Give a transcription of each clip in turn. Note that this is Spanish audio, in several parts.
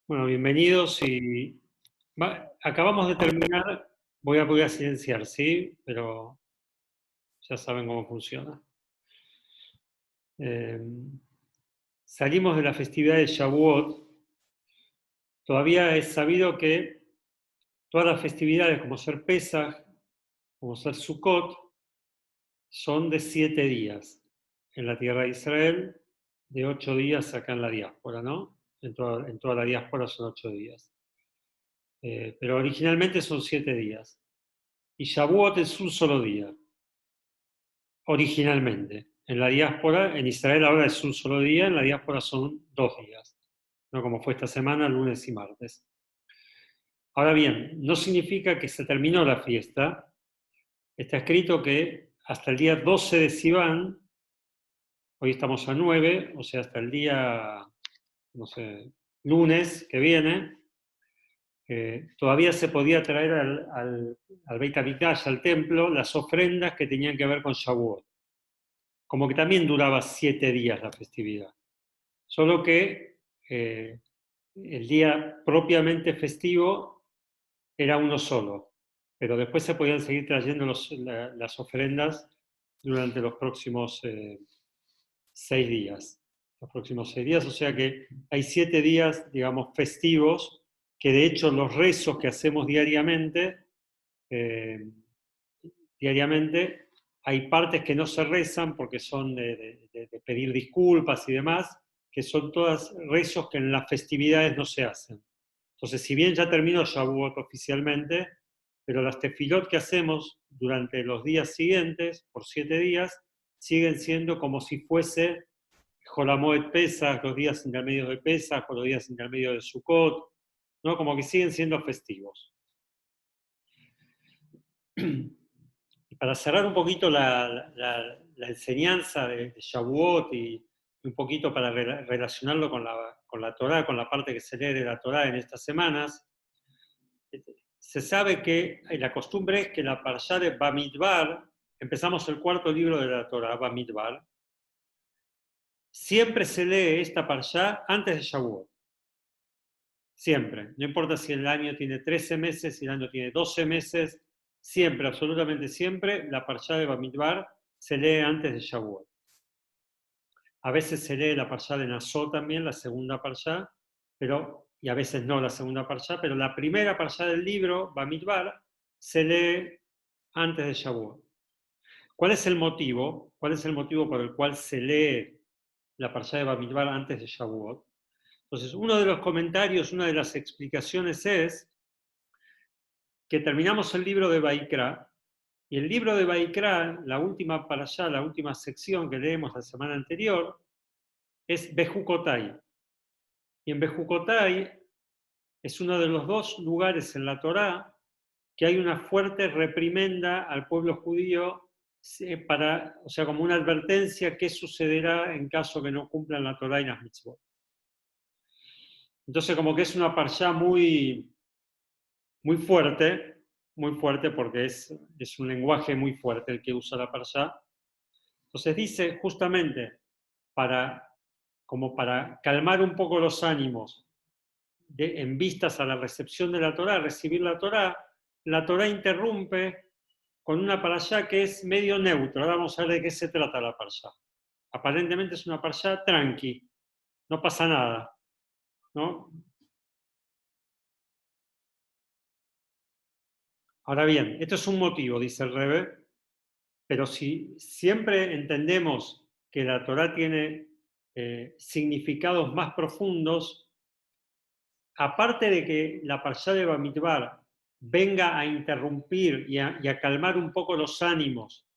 Bueno, bienvenidos y acabamos de terminar, voy a silenciar, ¿sí? Pero ya saben cómo funciona. Eh, Salimos de la festividad de Shavuot. Todavía es sabido que todas las festividades, como ser Pesaj, como ser Sukkot, son de 7 días en la tierra de Israel, de 8 días acá en la diáspora, ¿no? En toda la diáspora son 8 días. Pero originalmente son 7 días. Y Shavuot es un solo día, originalmente. En la diáspora, en Israel ahora es un solo día, en la diáspora son 2 días, no como fue esta semana, lunes y martes. Ahora bien, no significa que se terminó la fiesta. Está escrito que hasta el día 12 de Sivan, hoy estamos a 9, o sea, hasta el día, no sé, lunes que viene, todavía se podía traer al Beit HaMikdash, al templo, las ofrendas que tenían que ver con Shavuot. Como que también duraba 7 días la festividad. Solo que el día propiamente festivo era uno solo, pero después se podían seguir trayendo las ofrendas durante los próximos 6 días. Los próximos 6 días, o sea que hay 7 días, digamos, festivos, que de hecho los rezos que hacemos eh, diariamente, hay partes que no se rezan porque son de pedir disculpas y demás, que son todas rezos que en las festividades no se hacen. Entonces, si bien ya terminó Shavuot oficialmente, pero las tefilot que hacemos durante los días siguientes, por 7 días, siguen siendo como si fuese Jolamoed Pesach, los días intermedios de Pesach o los días intermedios de Sukkot, ¿no? Como que siguen siendo festivos. Y para cerrar un poquito la enseñanza de Shavuot y un poquito para relacionarlo con la Torá, con la parte que se lee de la Torá en estas semanas, se sabe que la costumbre es que la parashá de Bamidbar, empezamos el cuarto libro de la Torá, Bamidbar, siempre se lee esta parashá antes de Shavuot. Siempre. No importa si el año tiene 13 meses, si el año tiene 12 meses, siempre, absolutamente siempre, la parashá de Bamidbar se lee antes de Shavuot. A veces se lee la parashá de Nassó también, la segunda parashá, y a veces no la segunda parashá, pero la primera parashá del libro, Bamidbar, se lee antes de Shavuot. ¿Cuál es el motivo? ¿Cuál es el motivo por el cual se lee la parashá de Bamidbar antes de Shavuot? Entonces, uno de los comentarios, una de las explicaciones es que terminamos el libro de Baikra, y el libro de Baikra, la última parashá, la última sección que leemos la semana anterior, es Bejucotai. Y en Bejucotai es uno de los dos lugares en la Torá que hay una fuerte reprimenda al pueblo judío o sea, como una advertencia qué sucederá en caso que no cumplan la Torá y las mitzvot. Entonces, como que es una parashá muy fuerte porque es un lenguaje muy fuerte el que usa la parashá. Entonces dice justamente como para calmar un poco los ánimos en vistas a la recepción de la Torá, recibir la Torá interrumpe con una parashá que es medio neutra. Ahora vamos a ver de qué se trata la parashá. Aparentemente es una parashá tranqui, no pasa nada, ¿no? Ahora bien, esto es un motivo, dice el Rebbe, pero si siempre entendemos que la Torá tiene significados más profundos, aparte de que la parashá de Bamidbar venga a interrumpir y a calmar un poco los ánimos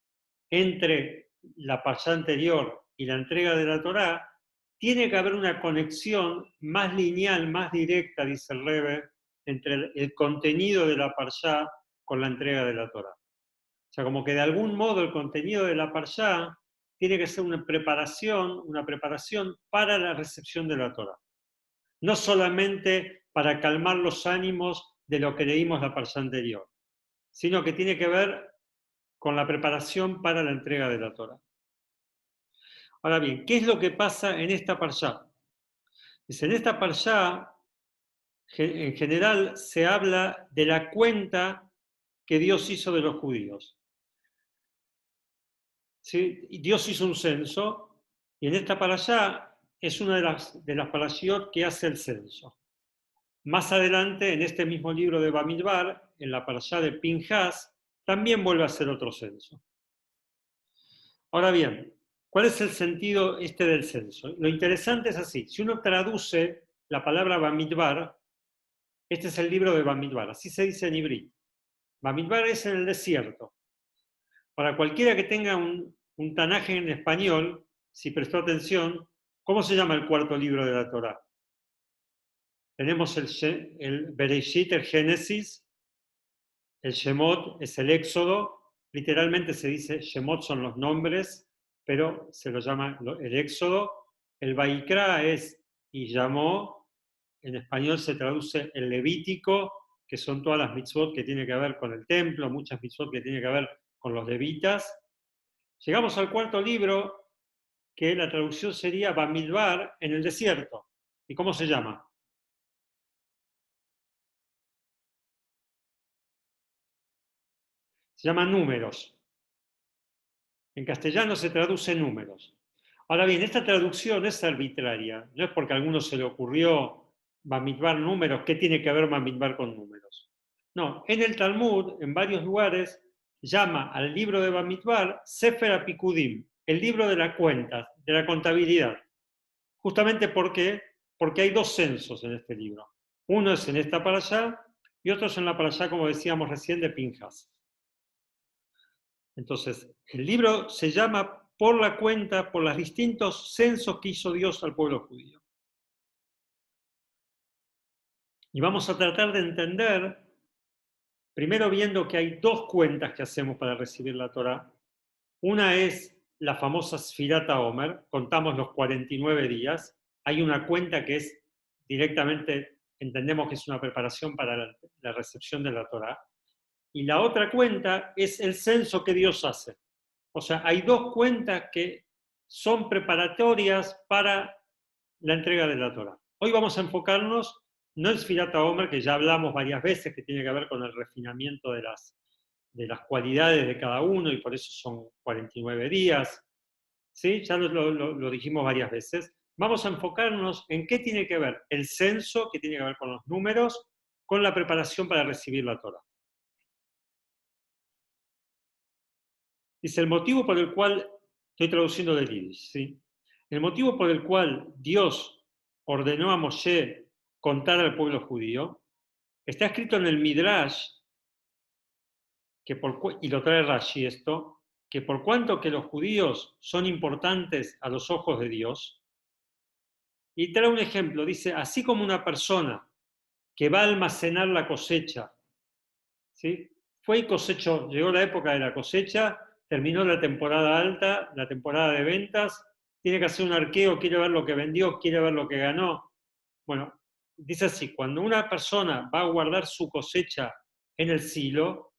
entre la parashá anterior y la entrega de la Torá, tiene que haber una conexión más lineal, más directa, dice el Rebbe, entre el contenido de la parashá con la entrega de la Torá. O sea, como que de algún modo el contenido de la parashá tiene que ser una preparación para la recepción de la Torá. No solamente para calmar los ánimos de lo que leímos la parashá anterior, sino que tiene que ver con la preparación para la entrega de la Torá. Ahora bien, ¿qué es lo que pasa en esta parashá? Dice, en esta parashá en general se habla de la cuenta que Dios hizo de los judíos. ¿Sí? Dios hizo un censo y en esta parashá es una de las parashiot que hace el censo. Más adelante, en este mismo libro de Bamidbar, en la parashá de Pinjas, también vuelve a hacer otro censo. Ahora bien, ¿cuál es el sentido del censo? Lo interesante es así, si uno traduce la palabra Bamidbar, este es el libro de Bamidbar, así se dice en hebreo. Bamidbar es en el desierto. Para cualquiera que tenga un Tanaj en español, si prestó atención, ¿cómo se llama el cuarto libro de la Torá? Tenemos el Bereshit, el Génesis, el Shemot es el Éxodo, literalmente se dice Shemot son los nombres, pero se lo llama el Éxodo. El Vaikra es y llamó, en español se traduce el Levítico, que son todas las mitzvot que tienen que ver con el templo, muchas mitzvot que tienen que ver con los levitas. Llegamos al cuarto libro, que la traducción sería Bamidbar en el desierto. ¿Y cómo se llama? Se llama Números. En castellano se traduce números. Ahora bien, esta traducción es arbitraria, no es porque a alguno se le ocurrió Bamidbar números, ¿qué tiene que ver Bamidbar con números? No, en el Talmud, en varios lugares, llama al libro de Bamidbar Sefer Apikudim, el libro de la cuenta, de la contabilidad. Justamente porque hay dos censos en este libro. Uno es en esta parashá y otro es en la parashá, como decíamos recién, de Pinjas. Entonces, el libro se llama por la cuenta, por los distintos censos que hizo Dios al pueblo judío. Y vamos a tratar de entender, primero viendo que hay dos cuentas que hacemos para recibir la Torá. Una es la famosa Sfirat HaOmer, contamos los 49 días. Hay una cuenta que es directamente, entendemos que es una preparación para la recepción de la Torá. Y la otra cuenta es el censo que Dios hace. O sea, hay dos cuentas que son preparatorias para la entrega de la Torá. Hoy vamos a enfocarnos, no en Sfirat HaOmer, que ya hablamos varias veces, que tiene que ver con el refinamiento de las cualidades de cada uno, y por eso son 49 días. ¿Sí? Ya lo dijimos varias veces. Vamos a enfocarnos en qué tiene que ver el censo, que tiene que ver con los números, con la preparación para recibir la Torá. Dice, el motivo por el cual, estoy traduciendo del Yiddish, ¿sí? El motivo por el cual Dios ordenó a Moshe contar al pueblo judío, está escrito en el Midrash, y lo trae Rashi esto, que por cuanto que los judíos son importantes a los ojos de Dios, y trae un ejemplo, dice, así como una persona que va a almacenar la cosecha, ¿sí? Fue y cosechó, llegó la época de la cosecha, terminó la temporada alta, la temporada de ventas, tiene que hacer un arqueo, quiere ver lo que vendió, quiere ver lo que ganó. Bueno, dice así, cuando una persona va a guardar su cosecha en el silo,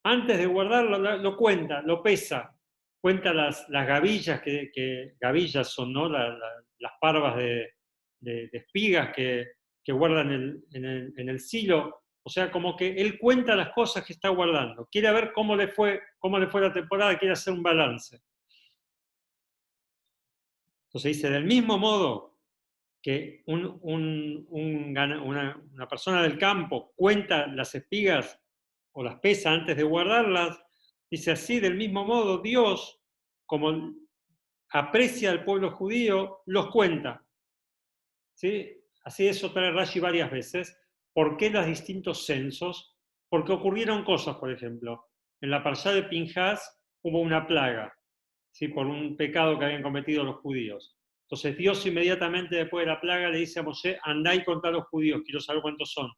antes de guardarlo, lo cuenta, lo pesa, cuenta las gavillas, que gavillas son, ¿no? Las parvas de espigas que guardan en el silo. O sea, como que él cuenta las cosas que está guardando. Quiere ver cómo le fue la temporada, quiere hacer un balance. Entonces dice, del mismo modo que una persona del campo cuenta las espigas o las pesa antes de guardarlas, dice así, del mismo modo, Dios, como aprecia al pueblo judío, los cuenta. ¿Sí? Así eso trae Rashi varias veces. ¿Por qué los distintos censos? Porque ocurrieron cosas, por ejemplo. En la parashá de Pinjas hubo una plaga, ¿sí? Por un pecado que habían cometido los judíos. Entonces Dios inmediatamente después de la plaga le dice a Moshe, andá y contá a los judíos, quiero saber cuántos son.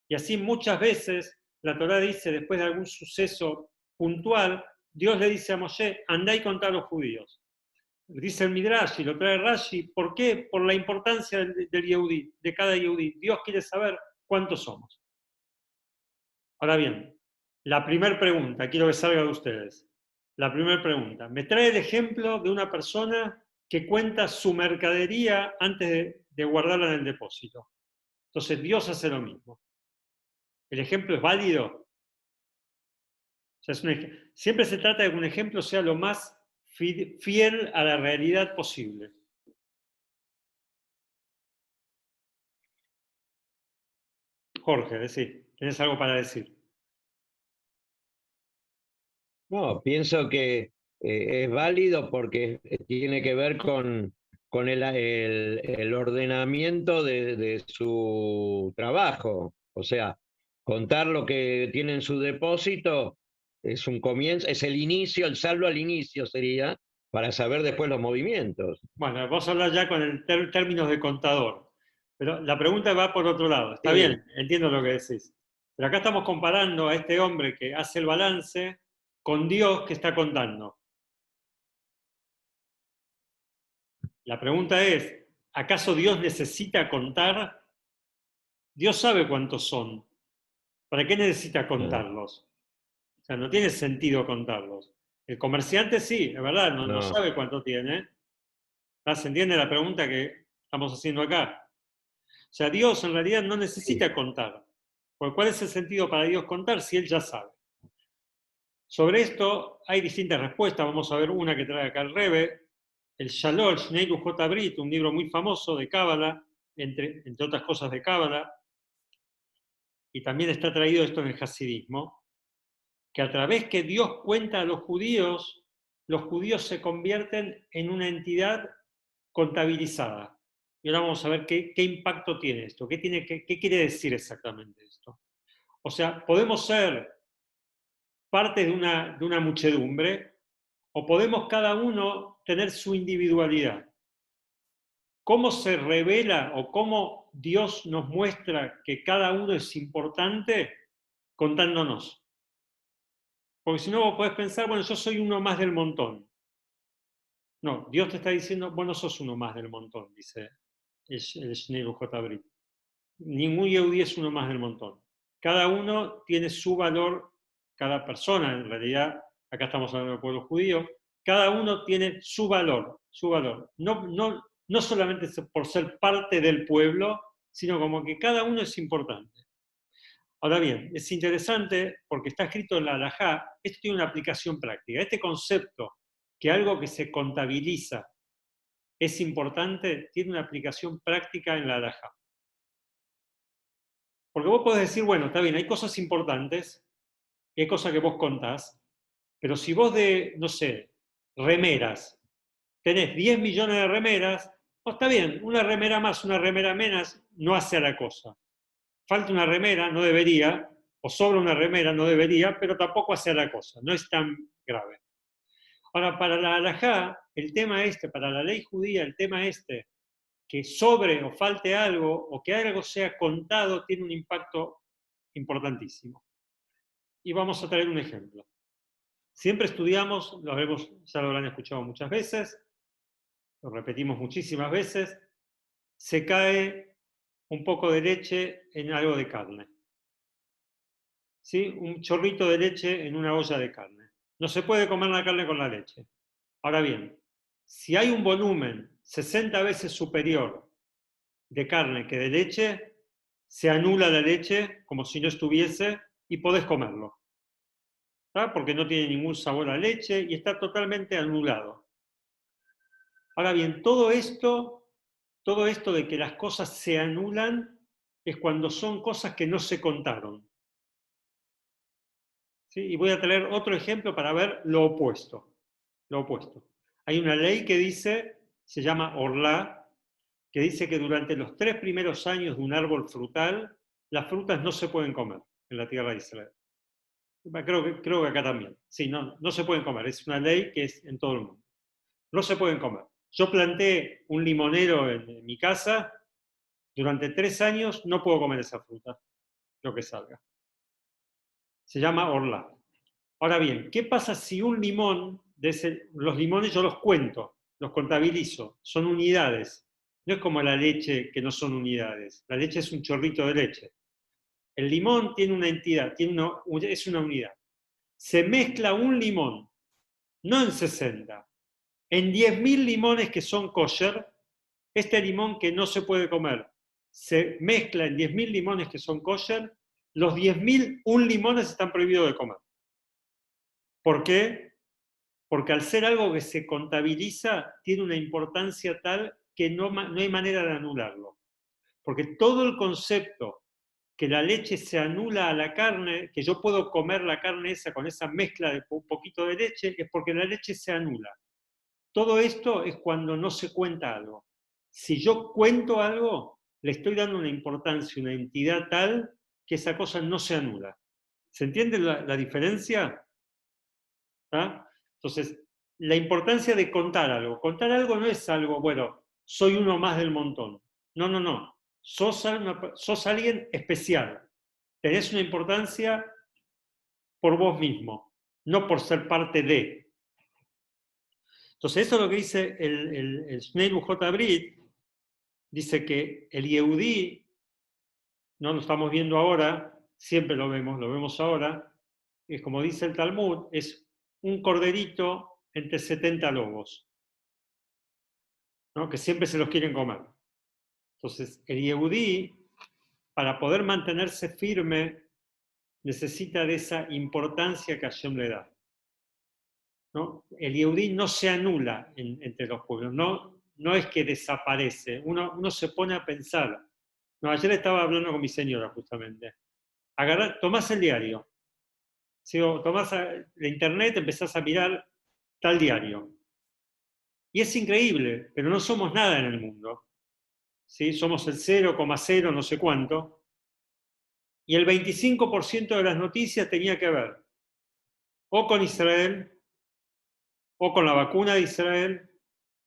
Y así muchas veces la Torá dice, después de algún suceso puntual, Dios le dice a Moshe, andá y contá a los judíos. Dice el Midrash y lo trae Rashi, ¿por qué? Por la importancia del Yehudí, de cada Yehudí. Dios quiere saber cuántos somos. Ahora bien, la primera pregunta, quiero que salga de ustedes. La primera pregunta, me trae el ejemplo de una persona que cuenta su mercadería antes de guardarla en el depósito. Entonces Dios hace lo mismo. ¿El ejemplo es válido? O sea, siempre se trata de que un ejemplo sea lo más fiel a la realidad posible. Jorge, ¿tenés algo para decir? No, pienso que es válido porque tiene que ver con el ordenamiento de su trabajo. O sea, contar lo que tiene en su depósito es un comienzo, es el inicio, el saldo al inicio sería, para saber después los movimientos. Bueno, vos hablas ya con el términos de contador, pero la pregunta va por otro lado. Está Sí, bien, entiendo lo que decís. Pero acá estamos comparando a este hombre que hace el balance con Dios que está contando. La pregunta es, ¿acaso Dios necesita contar? Dios sabe cuántos son. ¿Para qué necesita no, contarlos? O sea, no tiene sentido contarlos. El comerciante sí, es verdad, no no, sabe cuánto tiene. ¿Se entiende la pregunta que estamos haciendo acá? O sea, Dios en realidad no sí, necesita contar. Porque ¿cuál es el sentido para Dios contar si Él ya sabe? Sobre esto hay distintas respuestas. Vamos a ver una que trae acá el Rebe, el Shalol Shneilu J. Brit, un libro muy famoso de Cábala, entre otras cosas de Cábala, y también está traído esto en el Hasidismo, que a través que Dios cuenta a los judíos se convierten en una entidad contabilizada. Y ahora vamos a ver qué impacto tiene esto, qué quiere decir exactamente esto. O sea, podemos ser parte de una muchedumbre o podemos cada uno tener su individualidad. ¿Cómo se revela o cómo Dios nos muestra que cada uno es importante? Contándonos. Porque si no, vos podés pensar, bueno, yo soy uno más del montón. No, Dios te está diciendo, vos no sos uno más del montón, dice el Shnei J. Brit. Ningún Yehudi es uno más del montón. Cada uno tiene su valor, cada persona, en realidad, acá estamos hablando del pueblo judío, cada uno tiene su valor, su valor. No solamente por ser parte del pueblo, sino como que cada uno es importante. Ahora bien, es interesante porque está escrito en la halajá, esto tiene una aplicación práctica. Este concepto, que algo que se contabiliza es importante, tiene una aplicación práctica en la halajá. Porque vos podés decir, bueno, está bien, hay cosas importantes, y hay cosas que vos contás, pero si vos no sé, remeras, tenés 10 millones de remeras, está bien, una remera más, una remera menos, no hace a la cosa. Falta una remera, no debería, o sobra una remera, no debería, pero tampoco hace a la cosa, no es tan grave. Ahora, para la halajá, el tema para la ley judía, el tema que sobre o falte algo, o que algo sea contado, tiene un impacto importantísimo. Y vamos a traer un ejemplo. Siempre estudiamos, ya lo habrán escuchado muchas veces, lo repetimos muchísimas veces, se cae un poco de leche en algo de carne. ¿Sí? Un chorrito de leche en una olla de carne. No se puede comer la carne con la leche. Ahora bien, si hay un volumen 60 veces superior de carne que de leche, se anula la leche como si no estuviese y podés comerlo. ¿Tá? Porque no tiene ningún sabor a leche y está totalmente anulado. Ahora bien, todo esto de que las cosas se anulan es cuando son cosas que no se contaron. ¿Sí? Y voy a traer otro ejemplo para ver lo opuesto. Lo opuesto. Hay una ley que dice, se llama Orlá, que dice que durante los 3 primeros años de un árbol frutal, las frutas no se pueden comer en la tierra de Israel. Creo que acá también. Sí, no se pueden comer. Es una ley que es en todo el mundo. No se pueden comer. Yo planté un limonero en mi casa, durante 3 años no puedo comer esa fruta, lo que salga. Se llama Orlá. Ahora bien, ¿qué pasa si un limón, los limones yo los cuento, los contabilizo, son unidades? No es como la leche que no son unidades. La leche es un chorrito de leche. El limón tiene una entidad, es una unidad. Se mezcla un limón, no en 60, en 10.000 limones que son kosher, este limón que no se puede comer, se mezcla en 10.000 limones que son kosher, los 10.001 limones están prohibidos de comer. ¿Por qué? Porque al ser algo que se contabiliza, tiene una importancia tal que no hay manera de anularlo. Porque todo el concepto que la leche se anula a la carne, que yo puedo comer la carne esa con esa mezcla de un poquito de leche, es porque la leche se anula. Todo esto es cuando no se cuenta algo. Si yo cuento algo, le estoy dando una importancia, una entidad tal que esa cosa no se anula. ¿Se entiende la diferencia? ¿Ah? Entonces, la importancia de contar algo. Contar algo no es algo, bueno, soy uno más del montón. No, no, no. Sos alguien especial. Tenés una importancia por vos mismo, no por ser parte de. Entonces, eso es lo que dice el Shnei Lujot Abrit. Dice que el Yehudí, no lo estamos viendo ahora, siempre lo vemos ahora, es como dice el Talmud, es un corderito entre 70 lobos, ¿no? Que siempre se los quieren comer. Entonces, el Yehudí, para poder mantenerse firme, necesita de esa importancia que Hashem le da, ¿no? El Yehudí no se anula entre los pueblos, no es que desaparece, uno se pone a pensar. No, ayer estaba hablando con mi señora justamente. Tomás el diario, ¿sí? O tomás la internet, empezás a mirar tal diario. Y es increíble, pero no somos nada en el mundo. ¿Sí? Somos el 0,0 no sé cuánto. Y el 25% de las noticias tenía que ver o con Israel, o con la vacuna de Israel,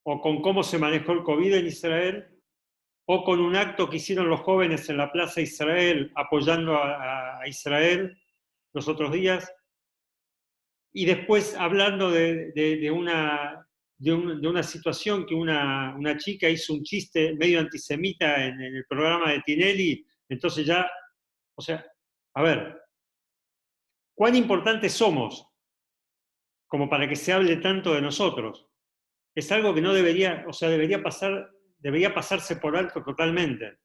o con cómo se manejó el COVID en Israel, o con un acto que hicieron los jóvenes en la Plaza Israel apoyando a Israel los otros días, y después hablando de una situación que una chica hizo un chiste medio antisemita en el programa de Tinelli, entonces ya, o sea, a ver, ¿cuán importantes somos como para que se hable tanto de nosotros? Es algo que no debería, o sea, debería pasarse por alto totalmente.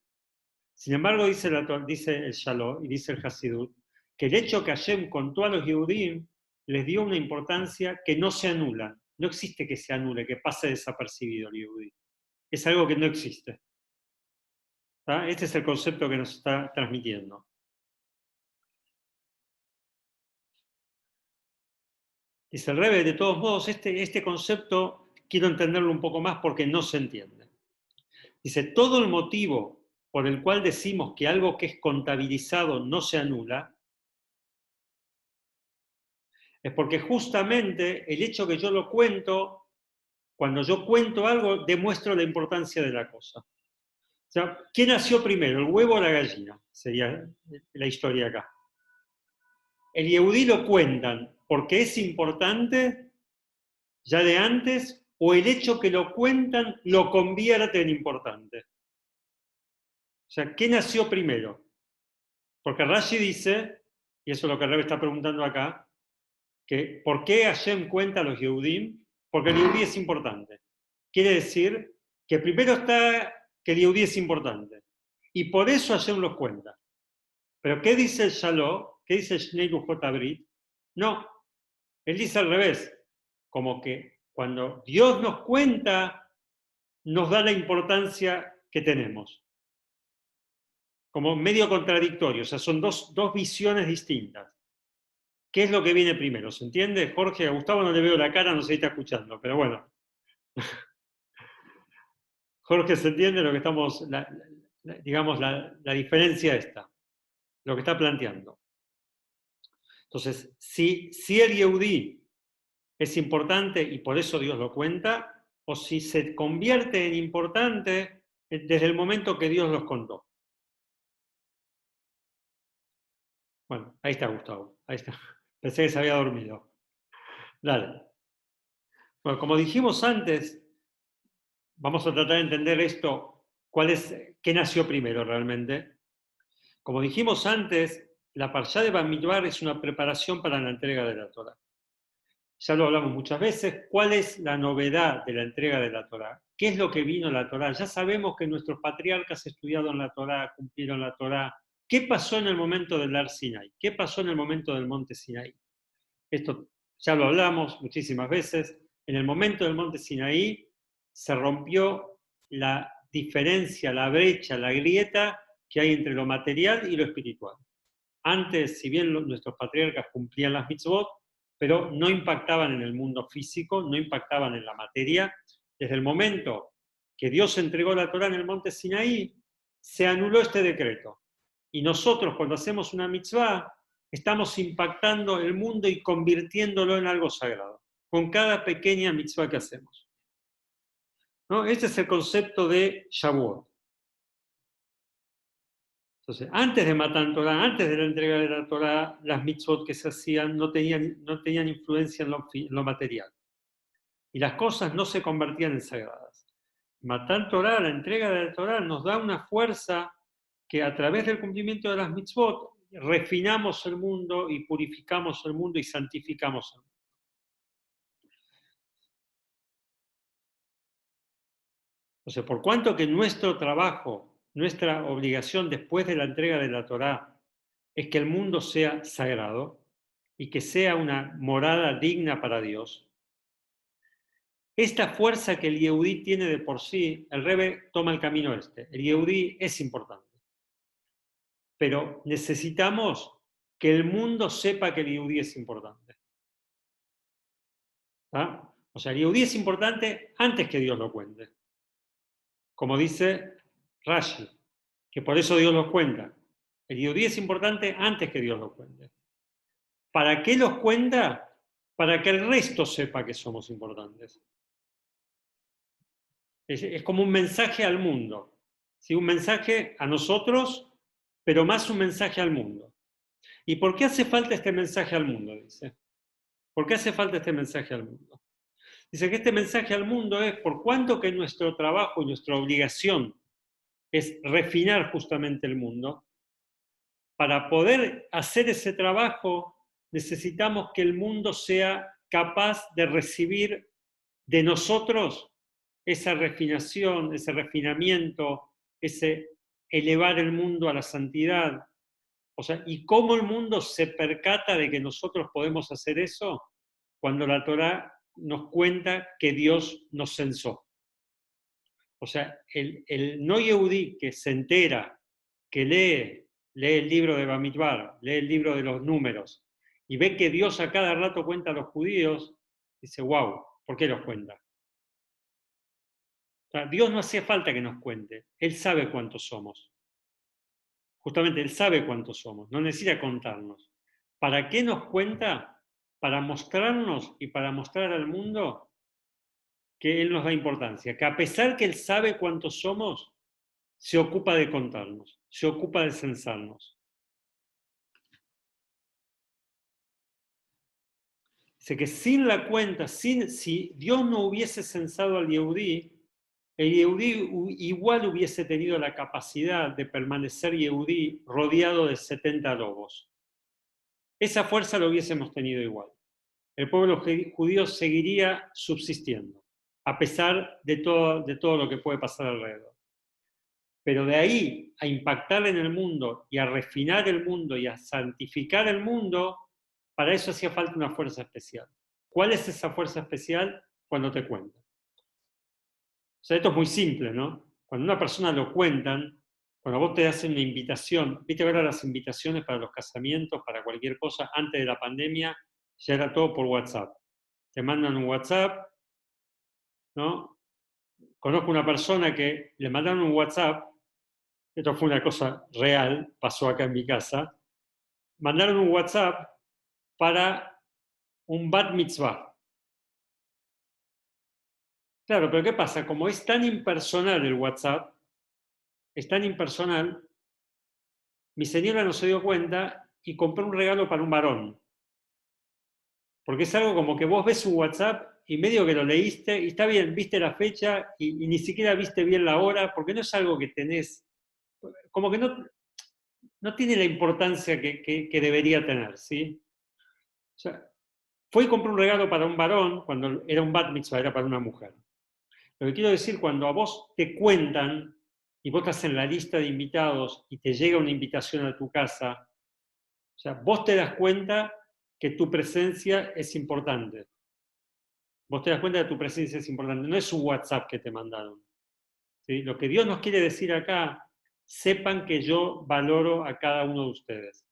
Sin embargo, dice el Shalom y dice el Hasidut, que el hecho que Hashem contó a los Yehudim les dio una importancia que no se anula. No existe que se anule, que pase desapercibido el Yehudí. Es algo que no existe. ¿Tá? Este es el concepto que nos está transmitiendo. Dice el Rebbe, de todos modos, este concepto quiero entenderlo un poco más porque no se entiende. Dice, todo el motivo por el cual decimos que algo que es contabilizado no se anula, es porque justamente el hecho que yo lo cuento, cuando yo cuento algo, demuestro la importancia de la cosa. O sea, ¿qué nació primero, el huevo o la gallina? Sería la historia acá. El Yehudí lo cuentan porque es importante ya de antes, o el hecho que lo cuentan lo convierte en importante. O sea, ¿qué nació primero? Porque Rashi dice, y eso es lo que Rebbe está preguntando acá, que ¿por qué Hashem cuenta a los Yehudim? Porque el Yehudí es importante. Quiere decir que primero está que el Yehudí es importante. Y por eso Hashem los cuenta. Pero ¿qué dice el Shalom? ¿Qué dice el Shnei Lujot Abrit? No, él dice al revés. Como que cuando Dios nos cuenta, nos da la importancia que tenemos. Como medio contradictorio. O sea, son dos visiones distintas. ¿Qué es lo que viene primero? ¿Se entiende? Jorge, a Gustavo no le veo la cara, no sé si está escuchando, pero bueno. Jorge, ¿se entiende lo que estamos, digamos, la diferencia esta? Lo que está planteando. Entonces, si el Yehudí es importante y por eso Dios lo cuenta, o si se convierte en importante desde el momento que Dios los contó. Bueno, ahí está Gustavo, ahí está. Pensé que se había dormido. Dale. Bueno, como dijimos antes, vamos a tratar de entender esto, qué nació primero realmente. Como dijimos antes, la Parshá de Bamidbar es una preparación para la entrega de la Torá. ya lo hablamos muchas veces, ¿cuál es la novedad de la entrega de la Torá? ¿Qué es lo que vino la Torá? Ya sabemos que nuestros patriarcas estudiaron la Torá, cumplieron la Torá. ¿Qué pasó en el momento del Ar Sinai? ¿Qué pasó en el momento del monte Sinaí? Esto ya lo hablamos muchísimas veces. En el momento del monte Sinaí se rompió la diferencia, la brecha, la grieta que hay entre lo material y lo espiritual. Antes, si bien nuestros patriarcas cumplían las mitzvot, pero no impactaban en el mundo físico, no impactaban en la materia. Desde el momento que Dios entregó la Torá en el monte Sinaí, se anuló este decreto. Y nosotros, cuando hacemos una mitzvah, estamos impactando el mundo y convirtiéndolo en algo sagrado, con cada pequeña mitzvah que hacemos. ¿No? Este es el concepto de Shavuot. Entonces, antes de Matan Torah, antes de la entrega de la Torah, las mitzvot que se hacían no tenían influencia en lo material. Y las cosas no se convertían en sagradas. Matan Torah, la entrega de la Torah, nos da una fuerza que a través del cumplimiento de las mitzvot refinamos el mundo y purificamos el mundo y santificamos el mundo. Entonces, por cuanto que nuestro trabajo, nuestra obligación después de la entrega de la Torá es que el mundo sea sagrado y que sea una morada digna para Dios, esta fuerza que el Yehudí tiene de por sí, el Rebbe toma el camino este. El Yehudí es importante. Pero necesitamos que el mundo sepa que el Yehudí es importante. ¿Ah? O sea, el Yehudí es importante antes que Dios lo cuente. Como dice Rashi, que por eso Dios los cuenta. El Yehudí es importante antes que Dios los cuente. ¿Para qué los cuenta? Para que el resto sepa que somos importantes. Es como un mensaje al mundo. ¿Sí? Un mensaje a nosotros, pero más un mensaje al mundo. ¿Y por qué hace falta este mensaje al mundo? Dice. ¿Por qué hace falta este mensaje al mundo? Dice que este mensaje al mundo es por cuanto que nuestro trabajo y nuestra obligación es refinar justamente el mundo. Para poder hacer ese trabajo necesitamos que el mundo sea capaz de recibir de nosotros esa refinación, ese refinamiento, ese elevar el mundo a la santidad. O sea, ¿y cómo el mundo se percata de que nosotros podemos hacer eso? Cuando la Torá nos cuenta que Dios nos censó. O sea, el no yehudí que se entera, que lee el libro de Bamidbar, lee el libro de los números, y ve que Dios a cada rato cuenta a los judíos, dice, wow, ¿por qué los cuenta? O sea, Dios no hacía falta que nos cuente, Él sabe cuántos somos. Justamente Él sabe cuántos somos, no necesita contarnos. ¿Para qué nos cuenta? Para mostrarnos y para mostrar al mundo que Él nos da importancia, que a pesar que Él sabe cuántos somos, se ocupa de contarnos, se ocupa de censarnos. Dice que sin la cuenta, si Dios no hubiese censado al Yehudí, el Yehudí igual hubiese tenido la capacidad de permanecer Yehudí rodeado de 70 lobos. Esa fuerza lo hubiésemos tenido igual. El pueblo judío seguiría subsistiendo, a pesar de todo lo que puede pasar alrededor. Pero de ahí a impactar en el mundo y a refinar el mundo y a santificar el mundo, para eso hacía falta una fuerza especial. ¿Cuál es esa fuerza especial? Cuando te cuentan. O sea, esto es muy simple, ¿no? Cuando una persona lo cuentan, cuando vos te hacen una invitación, viste ahora las invitaciones para los casamientos, para cualquier cosa, antes de la pandemia, ya era todo por WhatsApp. Te mandan un WhatsApp, ¿no? Conozco una persona que le mandaron un WhatsApp, esto fue una cosa real, pasó acá en mi casa, mandaron un WhatsApp para un bat mitzvah. Claro, pero ¿qué pasa? Como es tan impersonal el WhatsApp, es tan impersonal, mi señora no se dio cuenta y compró un regalo para un varón. Porque es algo como que vos ves un WhatsApp y medio que lo leíste y está bien, viste la fecha y ni siquiera viste bien la hora, porque no es algo que tenés, como que no tiene la importancia que debería tener, ¿sí? O sea, fue y compró un regalo para un varón, cuando era un bat mitzvah, era para una mujer. Lo que quiero decir, cuando a vos te cuentan y vos estás en la lista de invitados y te llega una invitación a tu casa, o sea, vos te das cuenta que tu presencia es importante. Vos te das cuenta que tu presencia es importante. No es un WhatsApp que te mandaron. ¿Sí? Lo que Dios nos quiere decir acá, sepan que yo valoro a cada uno de ustedes.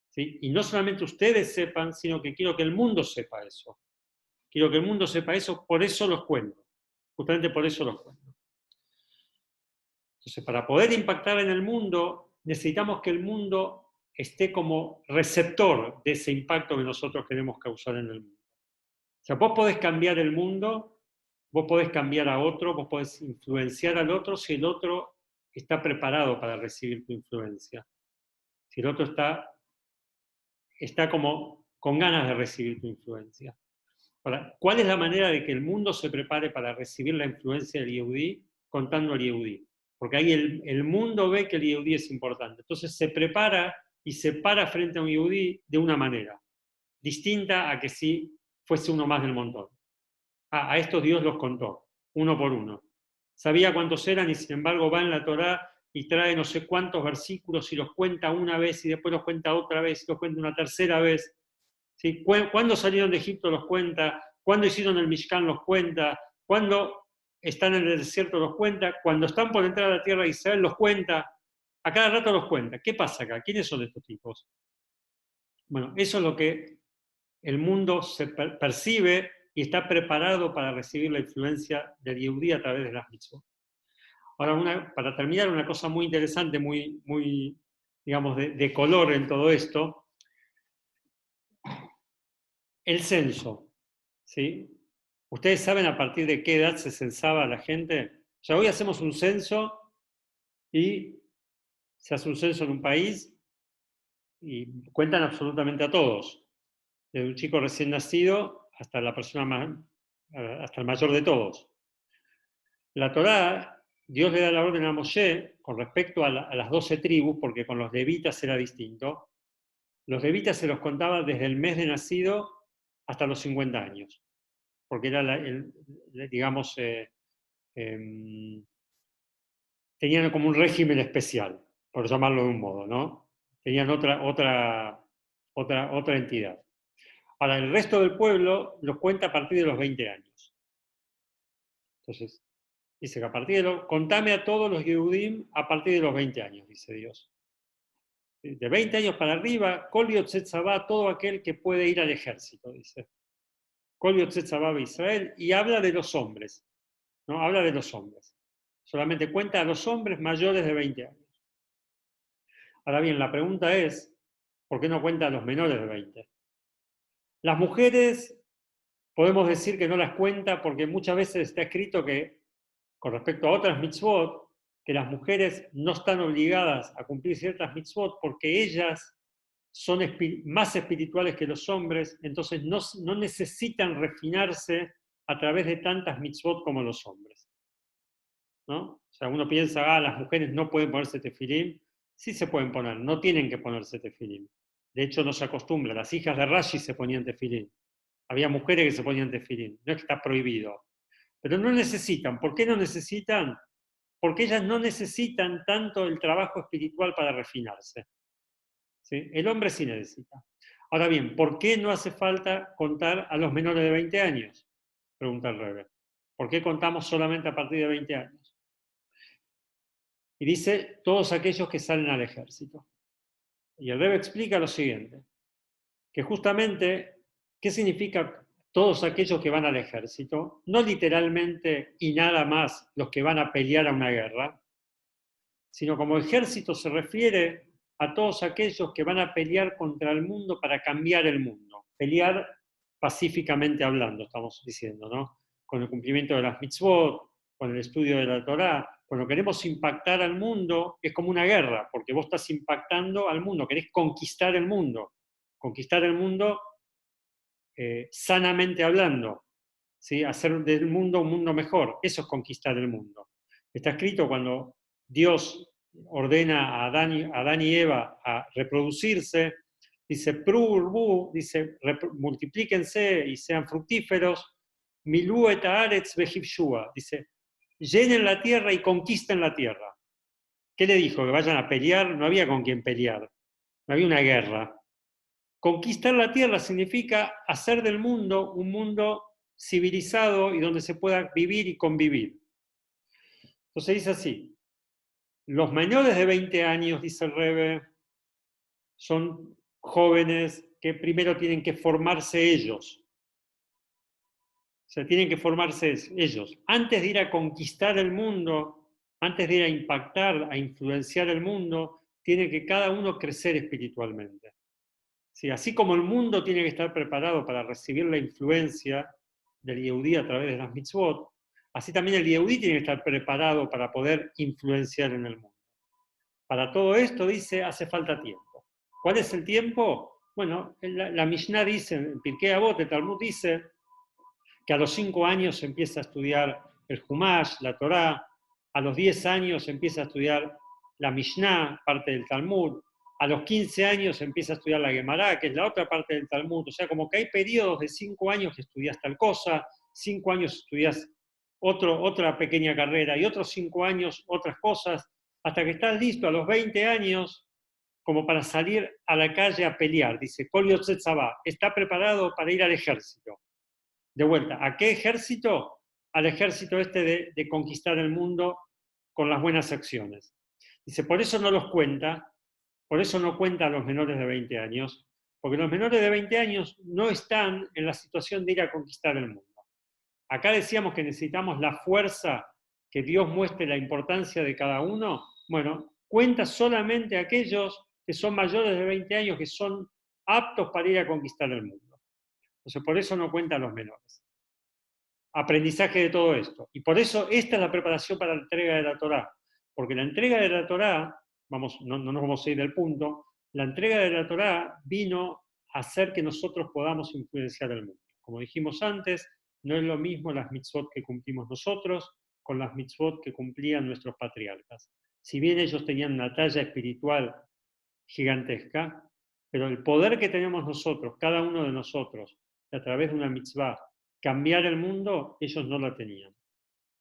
¿Sí? Y no solamente ustedes sepan, sino que quiero que el mundo sepa eso. Quiero que el mundo sepa eso, por eso los cuento. Justamente por eso los cuento. Entonces, para poder impactar en el mundo, necesitamos que el mundo esté como receptor de ese impacto que nosotros queremos causar en el mundo. O sea, vos podés cambiar el mundo, vos podés cambiar a otro, vos podés influenciar al otro si el otro está preparado para recibir tu influencia. Si el otro está como con ganas de recibir tu influencia. Ahora, ¿cuál es la manera de que el mundo se prepare para recibir la influencia del Yehudí? Contando al Yehudí. Porque ahí el mundo ve que el Yehudí es importante. Entonces se prepara y se para frente a un Yehudí de una manera, distinta a que si fuese uno más del montón. A estos Dios los contó, uno por uno. Sabía cuántos eran y sin embargo va en la Torá y trae no sé cuántos versículos y los cuenta una vez y después los cuenta otra vez y los cuenta una tercera vez. ¿Sí? ¿Cuándo salieron de Egipto los cuenta? ¿Cuándo hicieron el Mishkan los cuenta? ¿Cuándo están en el desierto los cuenta? Cuando están por entrar a la tierra de Israel los cuenta. A cada rato los cuenta. ¿Qué pasa acá? ¿Quiénes son estos tipos? Bueno, eso es lo que el mundo se percibe y está preparado para recibir la influencia del Yehudí a través de las mitzvot. Ahora, para terminar, una cosa muy interesante, muy digamos, de color en todo esto, el censo. ¿Sí? ¿Ustedes saben a partir de qué edad se censaba a la gente? O sea, hoy hacemos un censo y se hace un censo en un país y cuentan absolutamente a todos, desde un chico recién nacido hasta la persona más, hasta el mayor de todos. La Torá, Dios le da la orden a Moshe con respecto a las 12 tribus, porque con los levitas era distinto. Los levitas se los contaba desde el mes de nacido hasta los 50 años, porque era, digamos, tenían como un régimen especial, por llamarlo de un modo, ¿no? Tenían otra entidad. Ahora, el resto del pueblo los cuenta a partir de los 20 años. Entonces, dice que a partir de contame a todos los Yehudim a partir de los 20 años, dice Dios. De 20 años para arriba, Kol Yotzet Tzavá, todo aquel que puede ir al ejército, dice. Kol Yotzet Tzavá Israel, y habla de los hombres, ¿no? Habla de los hombres. Solamente cuenta a los hombres mayores de 20 años. Ahora bien, la pregunta es, ¿por qué no cuenta a los menores de 20? Las mujeres, podemos decir que no las cuenta porque muchas veces está escrito que, con respecto a otras mitzvot, que las mujeres no están obligadas a cumplir ciertas mitzvot porque ellas son más espirituales que los hombres, entonces no necesitan refinarse a través de tantas mitzvot como los hombres. ¿No? O sea, uno piensa, las mujeres no pueden ponerse tefilín. Sí se pueden poner, no tienen que ponerse tefilín. De hecho, no se acostumbra. Las hijas de Rashi se ponían tefilín. Había mujeres que se ponían tefilín. No es que está prohibido. Pero no necesitan. ¿Por qué no necesitan? Porque ellas no necesitan tanto el trabajo espiritual para refinarse. ¿Sí? El hombre sí necesita. Ahora bien, ¿por qué no hace falta contar a los menores de 20 años? Pregunta el Rebbe. ¿Por qué contamos solamente a partir de 20 años? Y dice, todos aquellos que salen al ejército. Y el Rebbe explica lo siguiente, que justamente, ¿qué significa todos aquellos que van al ejército? No literalmente y nada más los que van a pelear a una guerra, sino como ejército se refiere a todos aquellos que van a pelear contra el mundo para cambiar el mundo. Pelear pacíficamente hablando, estamos diciendo, ¿no? Con el cumplimiento de las mitzvot, con el estudio de la Torá. Cuando queremos impactar al mundo, es como una guerra, porque vos estás impactando al mundo, querés conquistar el mundo. Conquistar el mundo sanamente hablando, ¿sí? Hacer del mundo un mundo mejor. Eso es conquistar el mundo. Está escrito cuando Dios ordena a Adán y Eva a reproducirse, dice, prurbu, dice, multiplíquense y sean fructíferos, milú et haaretz vehivshua, dice, llenen la tierra y conquisten la tierra. ¿Qué le dijo? Que vayan a pelear, no había con quién pelear, no había una guerra. Conquistar la tierra significa hacer del mundo un mundo civilizado y donde se pueda vivir y convivir. Entonces dice así, los menores de 20 años, dice el Rebbe, son jóvenes que primero tienen que formarse ellos. O sea, tienen que formarse ellos. Antes de ir a conquistar el mundo, antes de ir a impactar, a influenciar el mundo, tiene que cada uno crecer espiritualmente. Sí, así como el mundo tiene que estar preparado para recibir la influencia del Yehudí a través de las mitzvot, así también el Yehudí tiene que estar preparado para poder influenciar en el mundo. Para todo esto, dice, hace falta tiempo. ¿Cuál es el tiempo? Bueno, la Mishnah dice, en Pirkei Avot, el Talmud dice que a los 5 años se empieza a estudiar el Humash, la Torá, a los 10 años se empieza a estudiar la Mishnah, parte del Talmud, a los 15 años se empieza a estudiar la Gemara, que es la otra parte del Talmud, o sea, como que hay periodos de 5 años que estudias tal cosa, 5 años estudias otra pequeña carrera y otros 5 años otras cosas, hasta que estás listo a los 20 años como para salir a la calle a pelear. Dice, Kol Yotzet Tzavá, está preparado para ir al ejército. De vuelta, ¿a qué ejército? Al ejército este de conquistar el mundo con las buenas acciones. Dice, por eso no los cuenta, por eso no cuenta a los menores de 20 años, porque los menores de 20 años no están en la situación de ir a conquistar el mundo. Acá decíamos que necesitamos la fuerza, que Dios muestre la importancia de cada uno. Bueno, cuenta solamente a aquellos que son mayores de 20 años, que son aptos para ir a conquistar el mundo. Entonces, por eso no cuenta a los menores. Aprendizaje de todo esto. Y por eso esta es la preparación para la entrega de la Torá. Porque la entrega de la Torá, no nos vamos a ir del punto, la entrega de la Torá vino a hacer que nosotros podamos influenciar el mundo. Como dijimos antes, no es lo mismo las mitzvot que cumplimos nosotros con las mitzvot que cumplían nuestros patriarcas. Si bien ellos tenían una talla espiritual gigantesca, pero el poder que tenemos nosotros, cada uno de nosotros, a través de una mitzvah, cambiar el mundo, ellos no la tenían.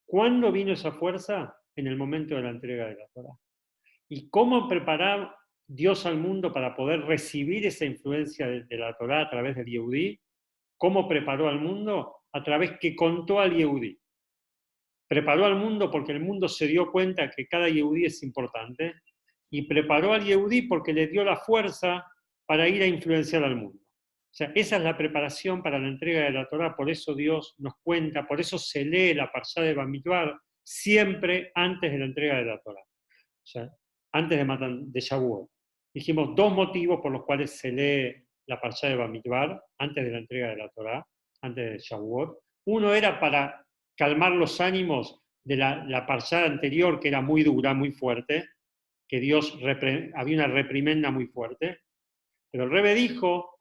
¿Cuándo vino esa fuerza? En el momento de la entrega de la Torá. ¿Y cómo preparar Dios al mundo para poder recibir esa influencia de la Torá a través del Yehudí? ¿Cómo preparó al mundo? A través que contó al Yehudí. Preparó al mundo porque el mundo se dio cuenta que cada Yehudí es importante, y preparó al Yehudí porque le dio la fuerza para ir a influenciar al mundo. O sea, esa es la preparación para la entrega de la Torá, por eso Dios nos cuenta, por eso se lee la Parshá de Bamidbar siempre antes de la entrega de la Torá. O sea, antes de Shavuot. Dijimos 2 motivos por los cuales se lee la Parshá de Bamidbar antes de la entrega de la Torá, antes de Shavuot. Uno era para calmar los ánimos de la Parshá anterior, que era muy dura, muy fuerte, que había una reprimenda muy fuerte. Pero el Rebbe dijo,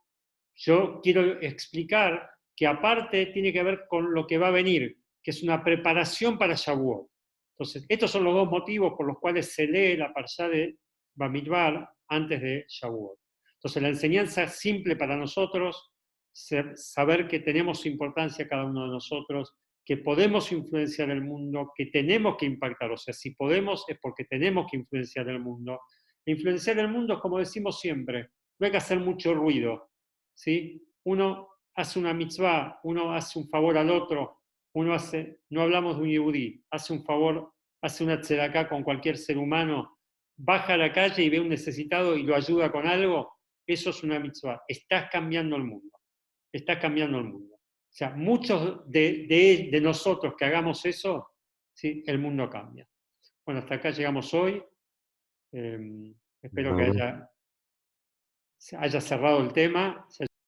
yo quiero explicar que aparte tiene que ver con lo que va a venir, que es una preparación para Shavuot. Entonces, estos son los 2 motivos por los cuales se lee la Parshá de Bamidbar antes de Shavuot. Entonces, la enseñanza simple para nosotros, saber que tenemos importancia cada uno de nosotros, que podemos influenciar el mundo, que tenemos que impactar. O sea, si podemos es porque tenemos que influenciar el mundo. Influenciar el mundo es como decimos siempre, no hay que hacer mucho ruido. ¿Sí? Uno hace una mitzvah, uno hace un favor al otro, no hablamos de un yehudí, hace un favor, hace una tzedaká con cualquier ser humano, baja a la calle y ve un necesitado y lo ayuda con algo, eso es una mitzvah. Estás cambiando el mundo. Estás cambiando el mundo. O sea, muchos de nosotros que hagamos eso, ¿sí? El mundo cambia. Bueno, hasta acá llegamos hoy. Espero que haya cerrado el tema.